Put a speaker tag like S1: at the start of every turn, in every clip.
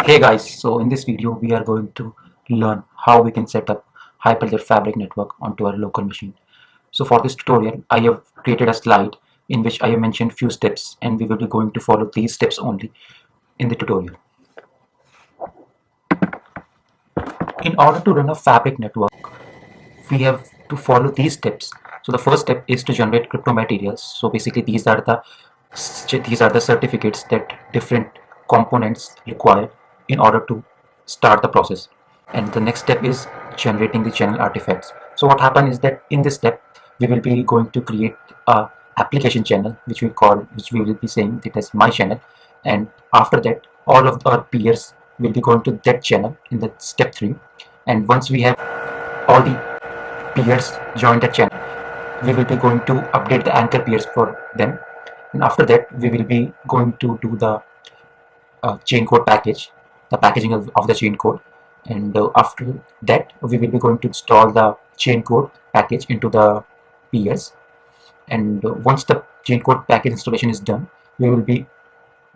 S1: Hey guys, so in this video we are going to learn how we can set up Hyperledger Fabric Network onto our local machine. So for this tutorial I have created a slide in which I have mentioned few steps and we will be going to follow these steps only in the tutorial. In order to run a Fabric network we have to follow these steps. So the first step is to generate crypto materials. So basically these are the certificates that different components require in order to start the process. And the next step is generating the channel artifacts. So what happens is that in this step we will be going to create a application channel which we will be saying it as my channel, and after that all of our peers will be going to that channel in the step 3. And once we have all the peers join that channel, we will be going to update the anchor peers for them, and after that we will be going to do the chain code package, the packaging of the chain code, and after that we will be going to install the chain code package into the peers. And once the chain code package installation is done, we will be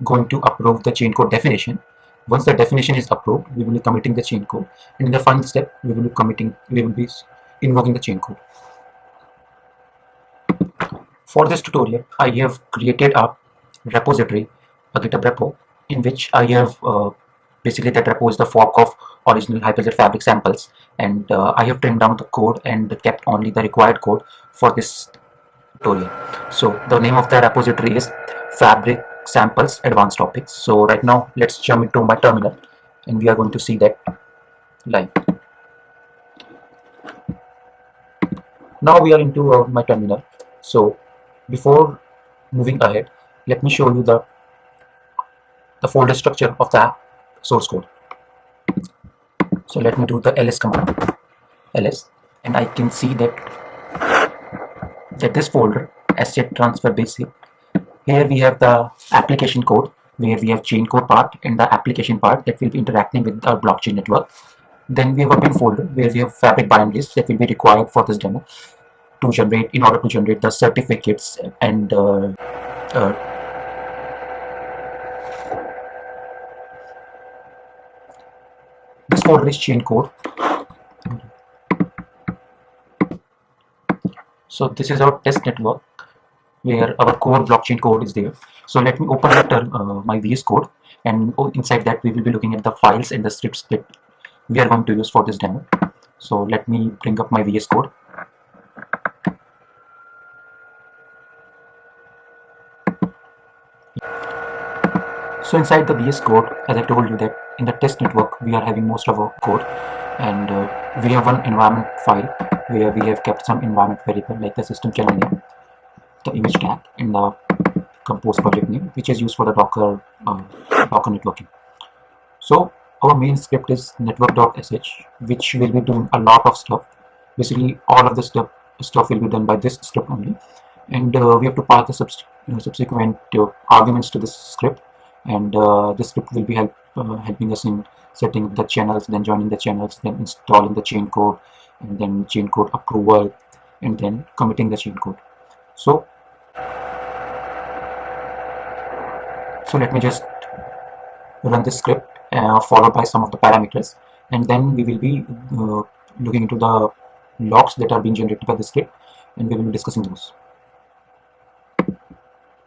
S1: going to approve the chain code definition. Once the definition is approved, we will be committing the chain code, and in the final step we will be invoking the chain code. For this tutorial I have created a repository, a GitHub repo, in which I have basically that repo is the fork of original Hyperledger Fabric samples, and I have trimmed down the code and kept only the required code for this tutorial. So the name of the repository is Fabric Samples Advanced Topics. So right now let's jump into my terminal and we are going to see that live. Now we are into my terminal. So before moving ahead, let me show you the folder structure of the source code. So let me do the ls command, ls, and I can see that this folder, asset transfer basic, here we have the application code where we have chain code part and the application part that will be interacting with our blockchain network. Then we have a bin folder where we have fabric binaries that will be required for this demo to generate, in order to generate the certificates. And this folder is chain code. So this is our test network where our core blockchain code is there. So let me open my VS code, and inside that we will be looking at the files and the scripts that we are going to use for this demo. So let me bring up my VS code. So inside the VS code, as I told you that in the test network we are having most of our code, and we have one environment file where we have kept some environment variable like the system channel name, the image tag, and the compose project name, which is used for the Docker networking. So our main script is network.sh, which will be doing a lot of stuff. Basically all of the stuff will be done by this script only, and we have to pass the subsequent arguments to this script, and this script will be helping us in setting the channels, then joining the channels, then installing the chain code, and then chain code approval, and then committing the chain code. So let me just run this script followed by some of the parameters, and then we will be looking into the logs that are being generated by the script, and we will be discussing those.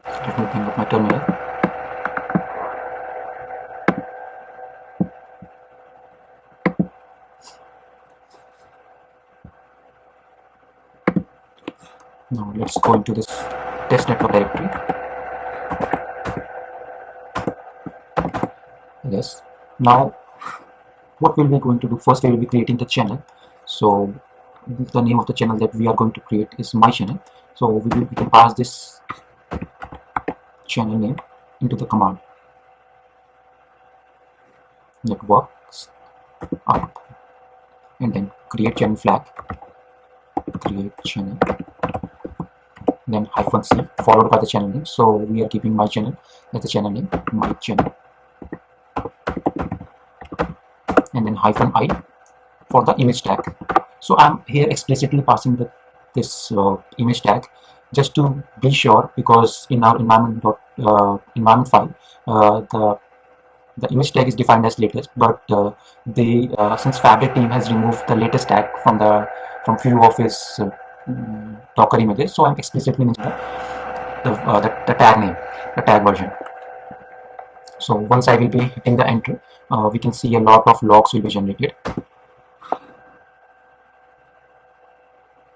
S1: Let me bring up my terminal. Now let's go into this test network directory. Yes. Now what we'll be going to do, first we will be creating the channel. So the name of the channel that we are going to create is my channel. So we can pass this channel name into the command networks up, and then create channel flag, create channel, then -c followed by the channel name. So we are keeping my channel as the channel name, my channel, and then -i for the image tag. So I'm here explicitly passing this image tag just to be sure, because in our environment file the The image tag is defined as latest, but since Fabric team has removed the latest tag from few of his Docker images, so I'm explicitly mentioning the tag name, the tag version. So once I will be hitting the enter, we can see a lot of logs will be generated.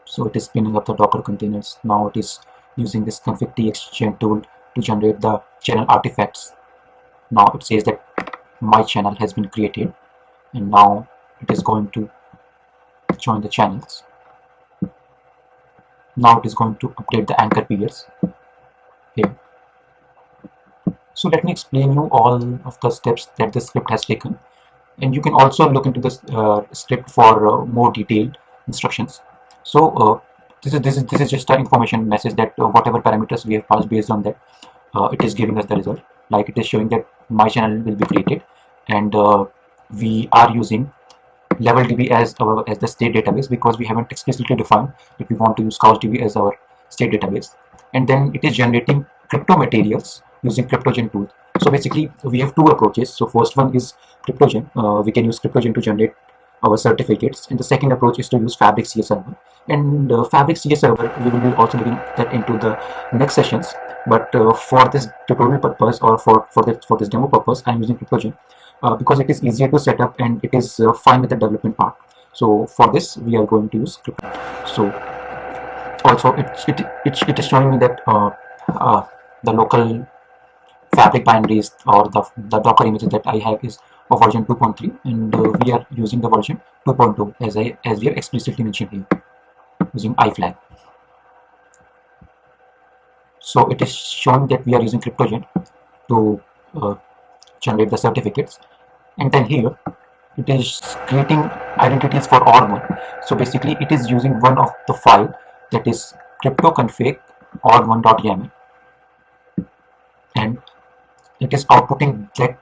S1: So it is spinning up the Docker containers. Now it is using this config txt tool to generate the channel artifacts. Now it says that my channel has been created, and now it is going to join the channels. Now it is going to update the anchor periods here. So let me explain you all of the steps that the script has taken, and you can also look into this script for more detailed instructions. So this is just an information message that whatever parameters we have passed, based on that it is giving us the result. Like it is showing that my channel will be created, and we are using LevelDB as the state database, because we haven't explicitly defined that we want to use CouchDB as our state database. And then it is generating crypto materials using CryptoGen tool. So basically we have two approaches. So first one is CryptoGen. We can use CryptoGen to generate our certificates, and the second approach is to use Fabric CS server. And Fabric CS server, we will be also looking that into the next sessions, but for this tutorial purpose, or for this demo purpose, I'm using CryptoGen because it is easier to set up and it is fine with the development part. So for this we are going to use Crypto. So also it is showing me that the local Fabric binaries or the Docker images that I have is of version 2.3, and we are using the version 2.2 as we have explicitly mentioned here, using iflag. So it is showing that we are using CryptoGen to generate the certificates, and then here it is creating identities for org1. So basically it is using one of the file, that is cryptoconfig org1.yaml, and it is outputting that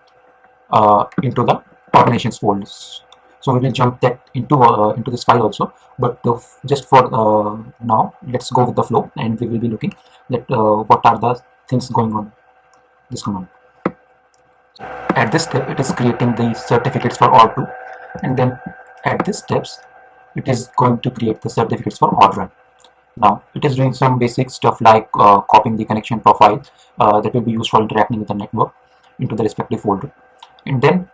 S1: into the organizations folders. So we will jump that into this file also, but just for now, let's go with the flow, and we will be looking at what are the things going on this command. At this step, it is creating the certificates for org2, and then at this steps, it is going to create the certificates for org1. Now it is doing some basic stuff like copying the connection profile that will be used for interacting with the network into the respective folder, and then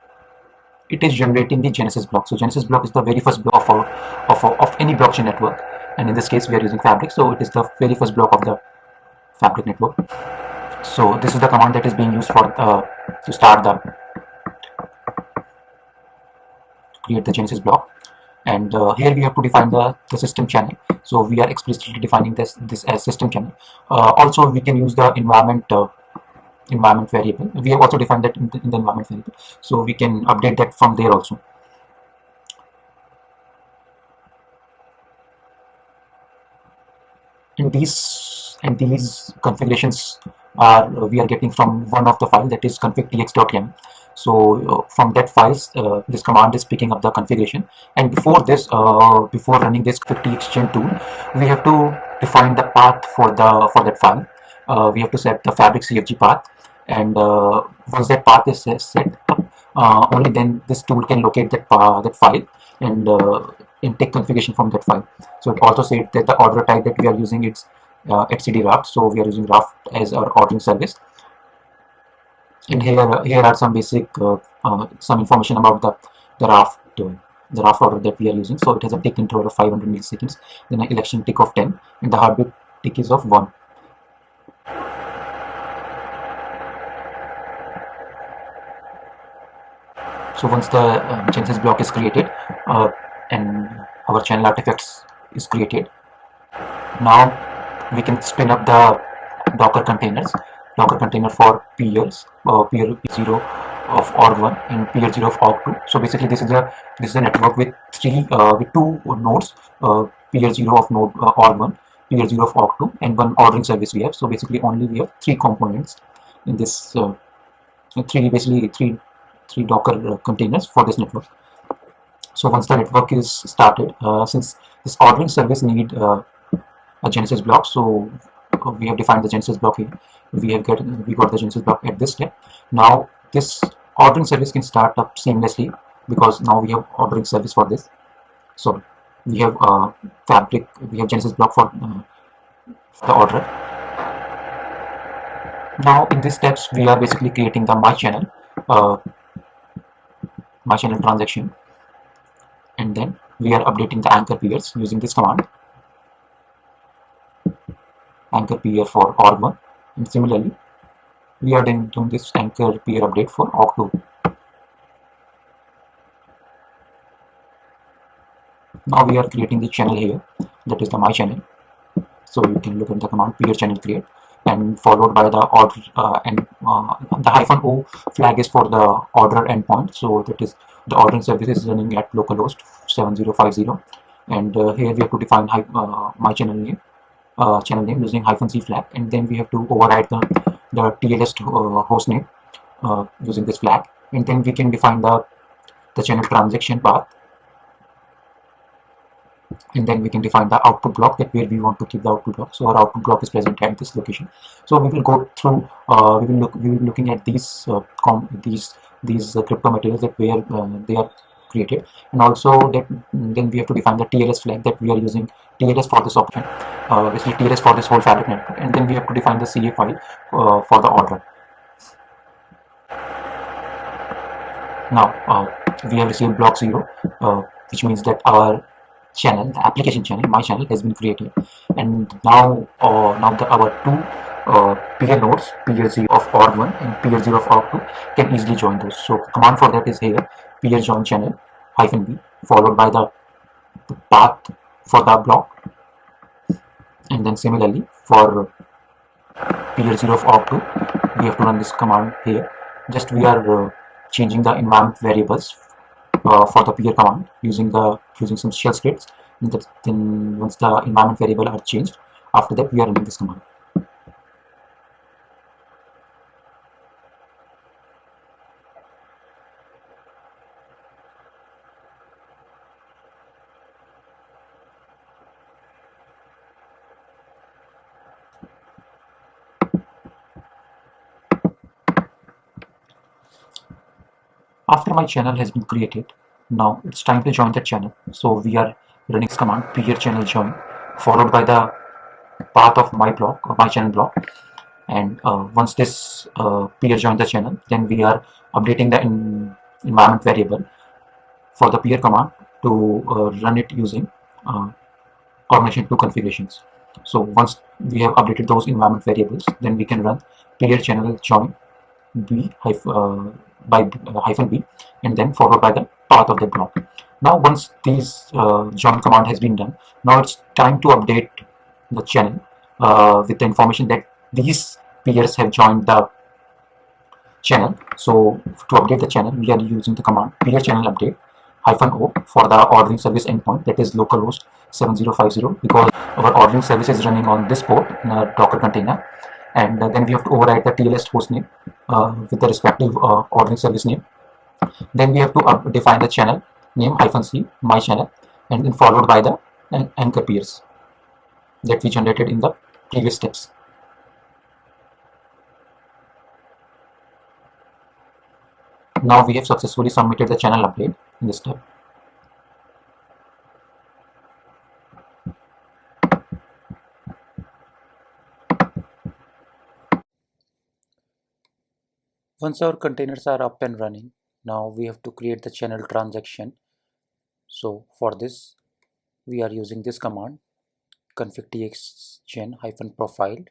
S1: it is generating the Genesis block. So Genesis block is the very first block of any blockchain network, and in this case we are using Fabric, so it is the very first block of the Fabric network. So this is the command that is being used for to start create the Genesis block, and here we have to define the system channel. So we are explicitly defining this as system channel. Also we can use the environment variable. We have also defined that in the environment variable, so we can update that from there also. And these configurations are we are getting from one of the file, that is config.txt.yaml. So from that files, this command is picking up the configuration, and before this, before running this config.txt tool, we have to define the path for that file. We have to set the Fabric CFG path, and once that path is set up, only then this tool can locate that file and take configuration from that file. So it also said that the order type that we are using is etcd raft, so we are using raft as our ordering service. And here are some basic some information about the raft order that we are using. So it has a tick interval of 500 milliseconds, then an election tick of 10, and the heartbeat tick is of 1. So once the Genesis block is created and our channel artifacts is created, now we can spin up the Docker containers. Docker container for peers, peer 0 of org1 and peer 0 of org2. So basically this is a network with two nodes, peer 0 of node org1, peer 0 of org2, and one ordering service we have. So basically only we have 3 components in this three Docker containers for this network. So once the network is started, since this ordering service need a Genesis block, so we have defined the Genesis block here. We got the Genesis block at this step. Now this ordering service can start up seamlessly because now we have ordering service for this. So we have fabric, we have Genesis block for the order. Now in these steps we are basically creating the uh, my channel transaction, and then we are updating the anchor pairs using this command, anchor pair for org1, and similarly we are then doing this anchor pair update for org2. Now we are creating the channel here, that is the my channel. So you can look at the command pair channel create, and followed by the order the -o flag is for the order endpoint. So that is the ordering service is running at localhost 7050, and here we have to define my channel name using -c flag, and then we have to override the TLS host name using this flag, and then we can define the channel transaction path, and then we can define the output block, that where we want to keep the output block. So our output block is present at this location. So we will go through we will be looking at these crypto materials, that where they are created, and also that then we have to define the TLS flag, that we are using TLS for this option, basically TLS for this whole fabric network, and then we have to define the CA file for the order. Now we have received block 0, which means that our channel, the application channel, my channel, has been created, and now our two peer nodes, peer 0 of org1 and peer 0 of org2, can easily join those. So command for that is here, peer join channel -b, followed by the path for the block, and then similarly for peer 0 of org2 we have to run this command here. Just we are changing the environment variables for the peer command using some shell scripts, and then once the environment variable are changed, after that we are running this command. After my channel has been created, now it's time to join the channel. So we are running this command, peer channel join, followed by the path of my block, or my channel block, and once this peer joins the channel, then we are updating the environment variable for the peer command to run it using organization 2 configurations. So once we have updated those environment variables, then we can run peer channel join b by -b, and then followed by the path of the block. Now once this join command has been done, now it's time to update the channel with the information that these peers have joined the channel. So to update the channel, we are using the command peer channel update -o for the ordering service endpoint, that is localhost 7050, because our ordering service is running on this port in a Docker container, and then we have to override the TLS host name with the respective ordering service name. Then we have to define the channel name -c my channel, and then followed by the anchor pairs that we generated in the previous steps. Now we have successfully submitted the channel update in this step. Once our containers are up and running, now we have to create the channel transaction. So for this, we are using this command, config-tx-gen -profile,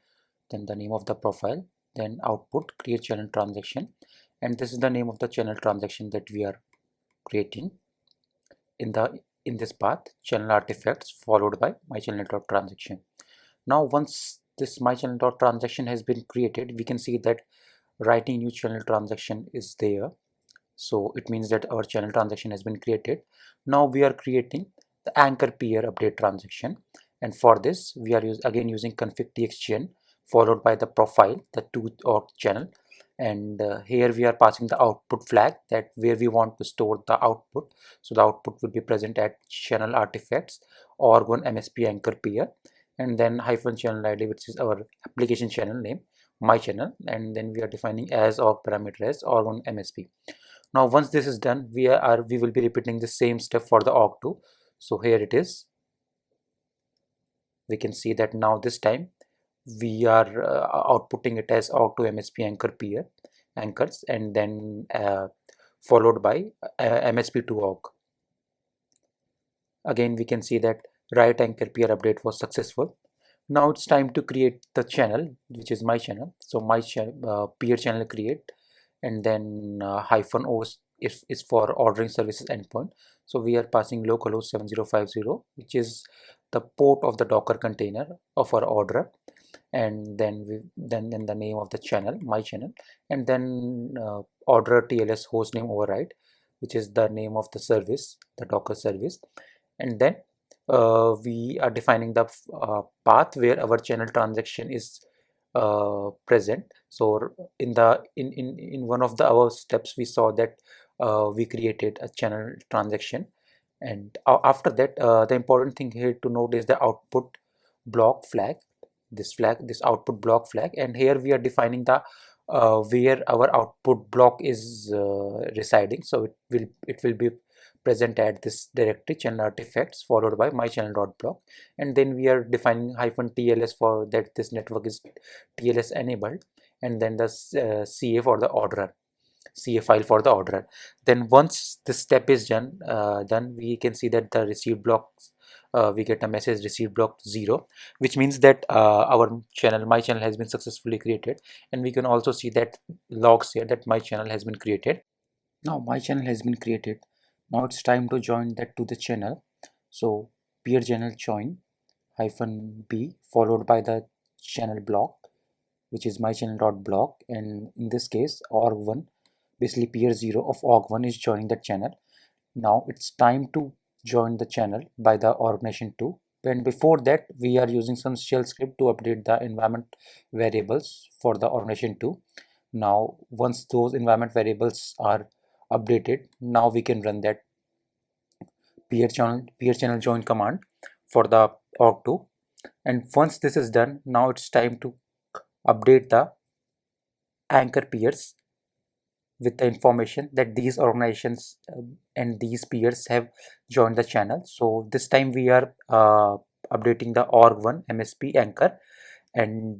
S1: then the name of the profile, then output create channel transaction, and this is the name of the channel transaction that we are creating in this path, channel artifacts followed by my channel.transaction. Now once this my channel.transaction has been created, we can see that writing new channel transaction is there. So it means that our channel transaction has been created. Now we are creating the anchor pair update transaction, and for this we are again using config-tx-gen followed by the profile, the to channel, and here we are passing the output flag, that where we want to store the output. So the output will be present at channel artifacts org1 msp anchor pair, and then -channel id, which is our application channel name, my channel, and then we are defining as org parameter as org1 MSP. Now once this is done, we will be repeating the same step for the org2. So here it is. We can see that now this time we are outputting it as org2 MSP anchor peer anchors, and then followed by MSP2 org. Again we can see that write anchor peer update was successful. Now it's time to create the channel, which is my channel. So my peer channel create, and then -o is for ordering services endpoint. So we are passing localhost 7050, which is the port of the Docker container of our order, and then the name of the channel, my channel, and then order TLS hostname override, which is the name of the service, the Docker service, and then we are defining the path where our channel transaction is present. So in one of our steps we saw that we created a channel transaction, and after that the important thing here to note is the output block flag, this output block flag, and here we are defining the where our output block is residing. So it will be present at this directory channel artifacts followed by my channel.block, and then we are defining -tls for that this network is TLS enabled, and then the CA for the orderer, CA file for the orderer. Then once this step is done, we can see that the received blocks, we get a message received block 0, which means that our channel, my channel, has been successfully created, and we can also see that logs here that my channel has been created. Now my channel has been created. Now it's time to join that to the channel. So peer channel join -b followed by the channel block, which is my channel.block, and in this case org1, basically peer 0 of org1 is joining that channel. Now it's time to join the channel by the organization 2, and before that we are using some shell script to update the environment variables for the organization 2. Now once those environment variables are updated, now we can run that peer channel join command for the org2, and once this is done, now it's time to update the anchor peers with the information that these organizations and these peers have joined the channel. So this time we are updating the org1 MSP anchor, and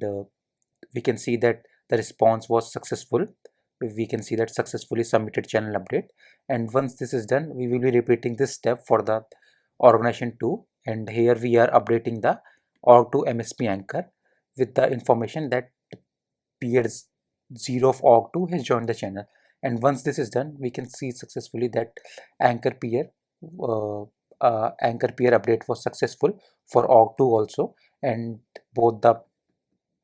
S1: we can see that the response was successful. We can see that successfully submitted channel update, and once this is done, we will be repeating this step for the organization 2, and here we are updating the org2 MSP anchor with the information that peers 0 of org2 has joined the channel. And once this is done, we can see successfully that anchor peer uh, anchor peer update was successful for org2 also, and both the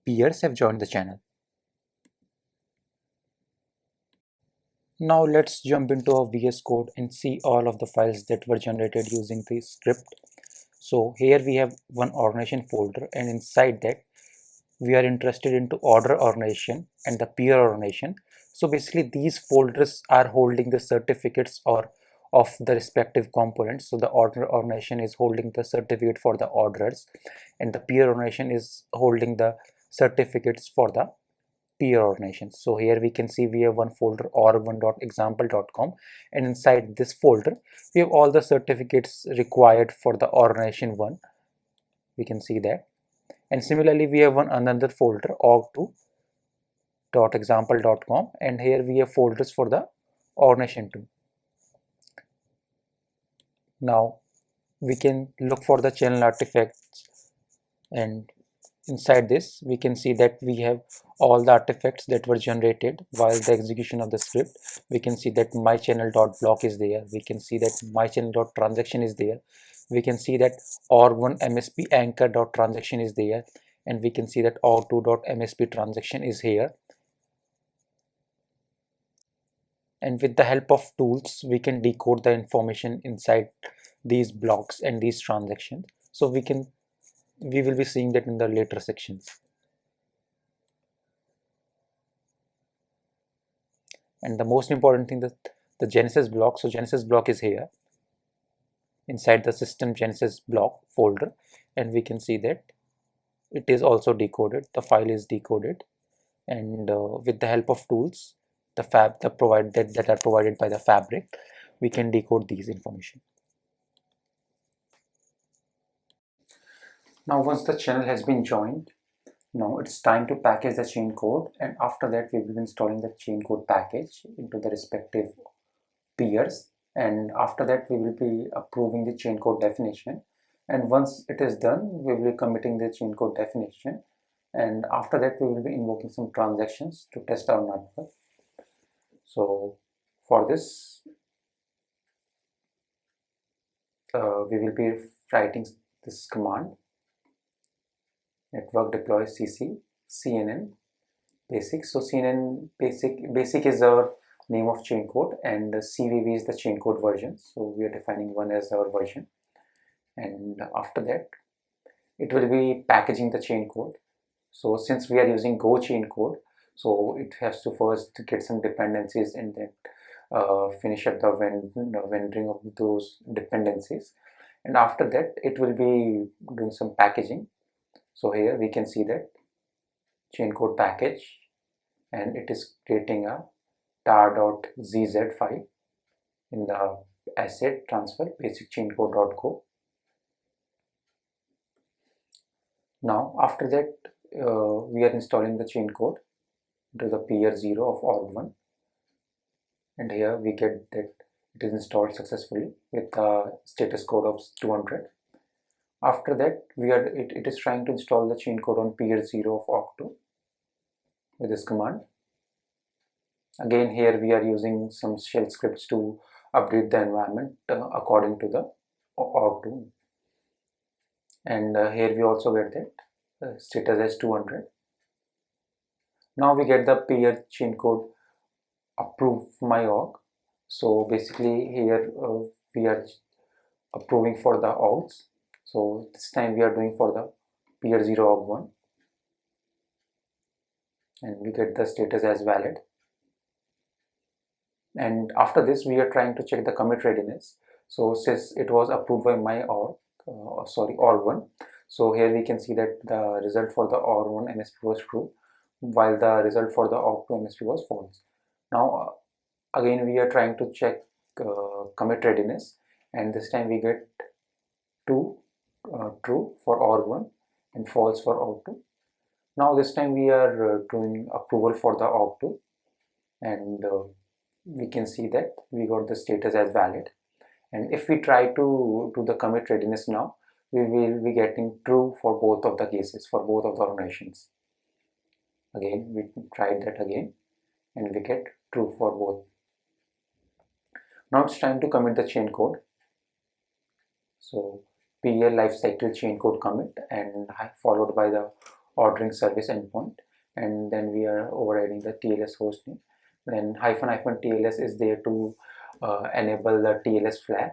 S1: peers have joined the channel. Now let's jump into our VS Code and see all of the files that were generated using this script. So here we have one organization folder, and inside that we are interested into order organization and the peer organization. So basically these folders are holding the certificates or of the respective components. So the order organization is holding the certificate for the orderers, and the peer organization is holding the certificates for the peer organizations. So here we can see we have one folder org1.example.com, and inside this folder we have all the certificates required for the organization 1. We can see that, and similarly we have one another folder org2.example.com, and here we have folders for the organization 2. Now we can look for the channel artifacts, and inside this we can see that we have all the artifacts that were generated while the execution of the script. We can see that my channel.block is there, we can see that my channel.transaction is there, we can see that org1 MSP anchor.transaction is there, and we can see that org2.msp transaction is here. And with the help of tools we can decode the information inside these blocks and these transactions. So we will be seeing that in the later sections. And the most important thing, that the Genesis block, so Genesis block is here inside the system Genesis block folder, and we can see that it is also decoded, the file is decoded, and with the help of tools that are provided by the fabric, we can decode these information. Now once the channel has been joined, now it's time to package the chain code, and after that we will be installing the chain code package into the respective peers, and after that we will be approving the chain code definition, and once it is done we will be committing the chain code definition, and after that we will be invoking some transactions to test our network. So for this we will be writing this command: network deploy cc cnn basic. So cnn basic is our name of chain code, and cvv is the chain code version, so we are defining one as our version, and after that it will be packaging the chain code. So since we are using Go chain code, so it has to first get some dependencies and then finish up the rendering of those dependencies, and after that it will be doing some packaging. So here we can see that chain code package, and it is creating a tar.zz file in the asset transfer basic chain code.go. Now after that we are installing the chain code to the peer 0 of org1, and here we get that it is installed successfully with the status code of 200. After that it is trying to install the chain code on peer 0 of org2 with this command. Again here we are using some shell scripts to update the environment according to the org2, and here we also get that status as 200. Now we get the peer chain code approve my org. So basically here we are approving for the orgs. So this time we are doing for the peer 0 org1, and we get the status as valid. And after this we are trying to check the commit readiness. So since it was approved by my org1, so here we can see that the result for the org1 MSP was true, while the result for the org2 MSP was false. Now again we are trying to check commit readiness, and this time we get true for org1 and false for org2. Now this time we are doing approval for the org2, and we can see that we got the status as valid. And if we try to do the commit readiness now, we will be getting true for both of the cases, for both of the organizations. Again we tried that again, and we get true for both. Now it's time to commit the chain code. So PL lifecycle chain code commit, and followed by the ordering service endpoint, and then we are overriding the TLS hostname. Then --TLS is there to enable the TLS flag,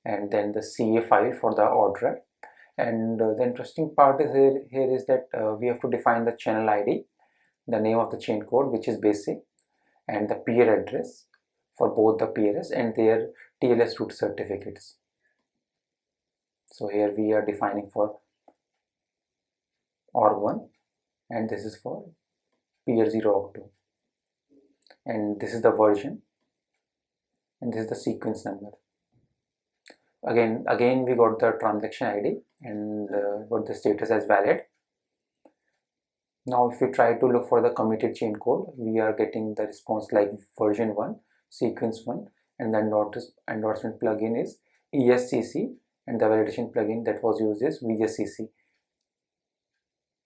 S1: and then the CA file for the orderer. And the interesting part is here is that we have to define the channel ID, the name of the chain code, which is basic, and the peer address for both the peers and their TLS root certificates. So here we are defining for org1, and this is for peer 0 org2, and this is the version, and this is the sequence number. Again we got the transaction ID and got the status as valid. Now if we try to look for the committed chain code, we are getting the response like version 1, sequence 1, and the endorsement plugin is ESCC, and the validation plugin that was used is VSCC.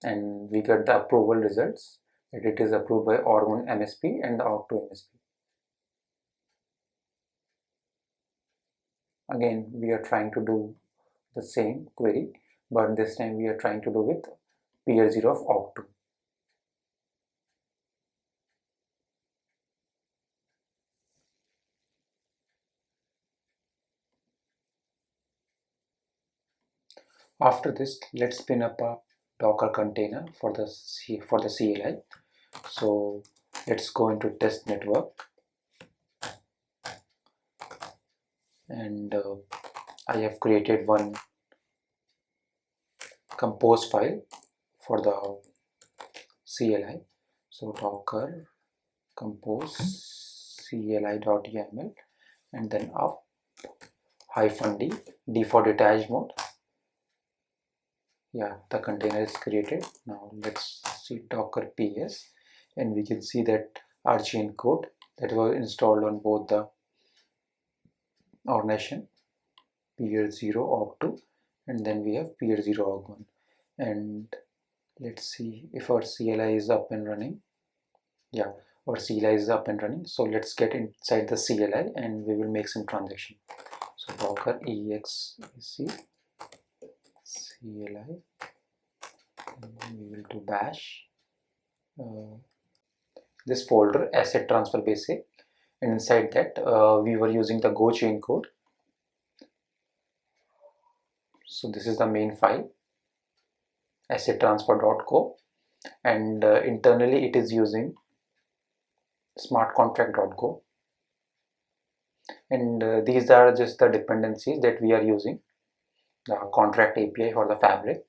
S1: And we get the approval results that it is approved by org1 MSP and the org2 MSP. Again we are trying to do the same query, but this time we are trying to do with peer 0 of org2. After this, let's spin up a Docker container for the CLI. So let's go into test network, and I have created one compose file for the CLI. So docker compose cli.yaml and then up -d for detached mode. Yeah, the container is created. Now let's see docker ps, and we can see that our chain code that was installed on both the ordination peer0 org2, and then we have peer0 org1. And let's see if our CLI is up and running. Yeah, our CLI is up and running. So let's get inside the CLI and we will make some transaction. So docker exec CLI, and we will do bash this folder asset transfer basic, and inside that we were using the go chain code. So this is the main file asset transfer.go, and internally it is using smartcontract.go, and these are just the dependencies that we are using, the contract API for the fabric.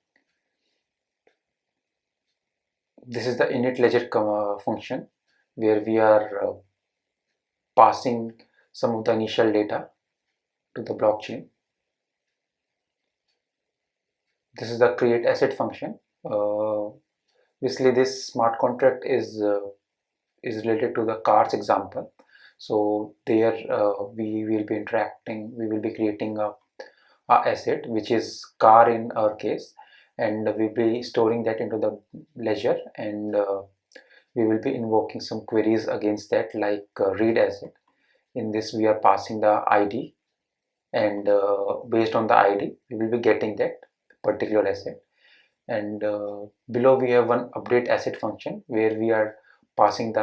S1: This is the init ledger function where we are passing some of the initial data to the blockchain. This is the create asset function. Basically this smart contract is related to the cars example. So there we will be we will be creating a asset which is car in our case, and we'll be storing that into the ledger, and we will be invoking some queries against that, like read asset. In this we are passing the ID, and based on the ID we will be getting that particular asset. And below we have one update asset function where we are passing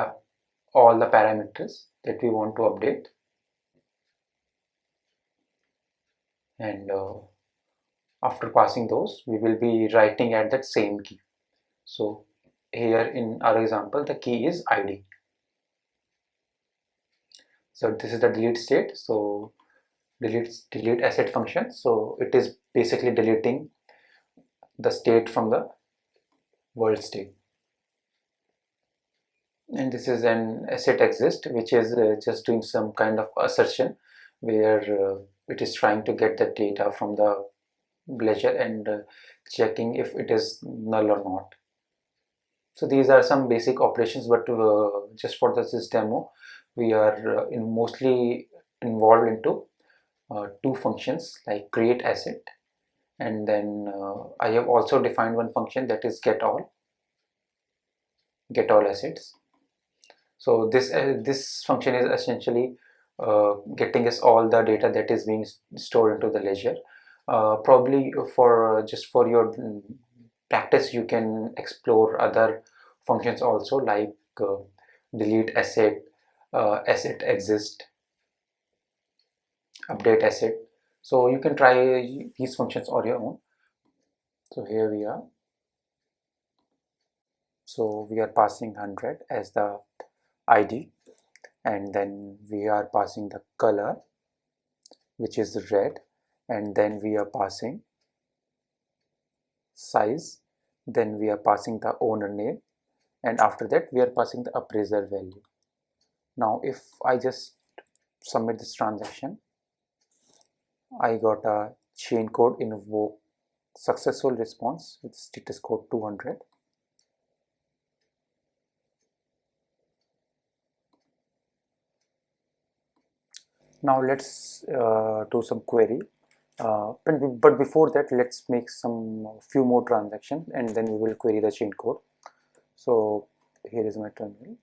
S1: all the parameters that we want to update, and after passing those we will be writing at that same key. So here in our example the key is ID. So this is the delete state. So delete asset function, so it is basically deleting the state from the world state. And this is an asset exist, which is just doing some kind of assertion where it is trying to get the data from the ledger and checking if it is null or not. So these are some basic operations, but just for this demo we are mostly involved into two functions like create asset, and then I have also defined one function that is get all assets. So this function is essentially getting us all the data that is being stored into the ledger. Probably for just for your practice you can explore other functions also, like delete asset, asset exist, update asset. So you can try these functions on your own. So here we are. So we are passing 100 as the ID, and then we are passing the color which is red, and then we are passing size, then we are passing the owner name, and after that we are passing the appraiser value. Now if I just submit this transaction, I got a chain code invoke successful response with status code 200. Now let's do some query, but before that let's make some few more transactions, and then we will query the chain code. So here is my terminal.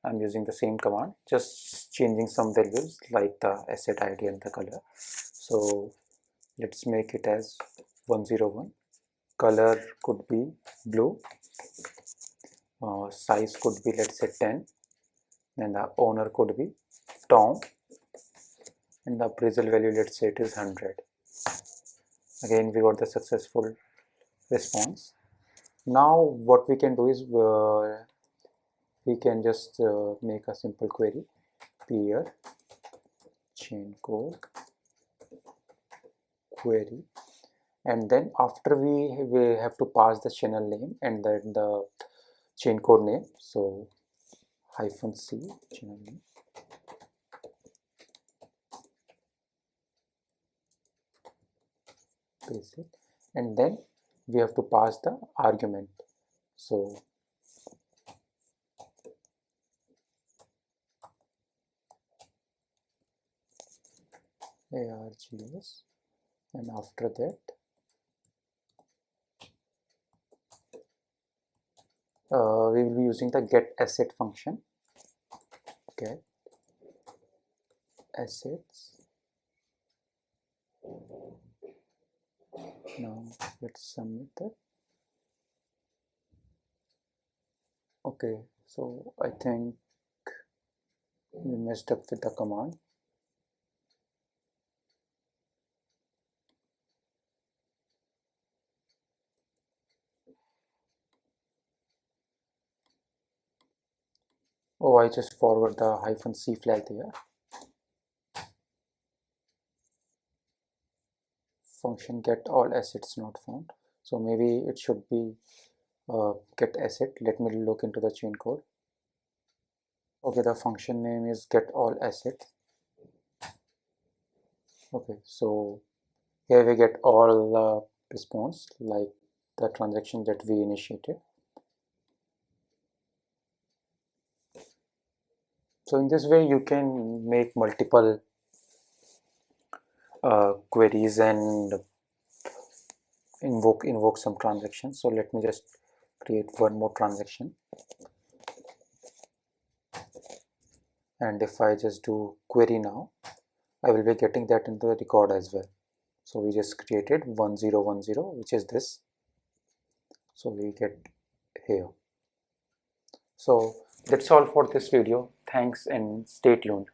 S1: I'm using the same command, just changing some values like the asset ID and the color. So let's make it as 101. Color could be blue, size could be, let's say, 10, then the owner could be Tom, and the appraisal value, let's say it is 100. Again we got the successful response. Now what we can do is we can just make a simple query, peer chain code query, and then after we have to pass the channel name and then the chain code name, so -c channel name, paste it, and then we have to pass the argument. So args, and after that we will be using the get asset function. Get assets. Now let's submit that. Okay, so I think we messed up with the command. Oh, I just forgot the -c flag there. Function get all assets not found. So maybe it should be get asset. Let me look into the chain code. Okay, the function name is get all assets. Okay, so here we get all response, like the transaction that we initiated. So in this way you can make multiple queries and invoke some transactions. So let me just create one more transaction, and if I just do query now, I will be getting that into the record as well. So we just created 1010, which is this, so we get here. So that's all for this video. Thanks and stay tuned.